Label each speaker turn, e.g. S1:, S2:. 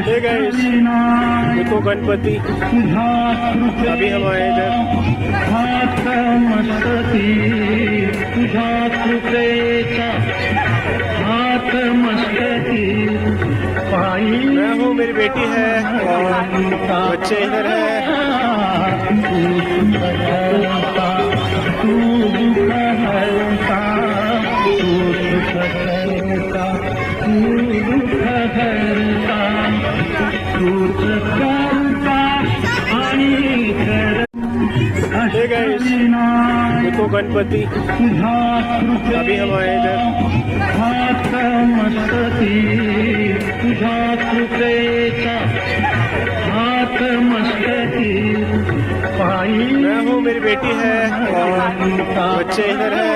S1: Hey guys, देखो गणपति अभी हम आए इधर। मैं हूँ, मेरी बेटी है और बच्चे इधर है। हे गाइस, देखो गणपति अभी हम आए इधर। मैं हूँ, मेरी बेटी है और बच्चे इधर है।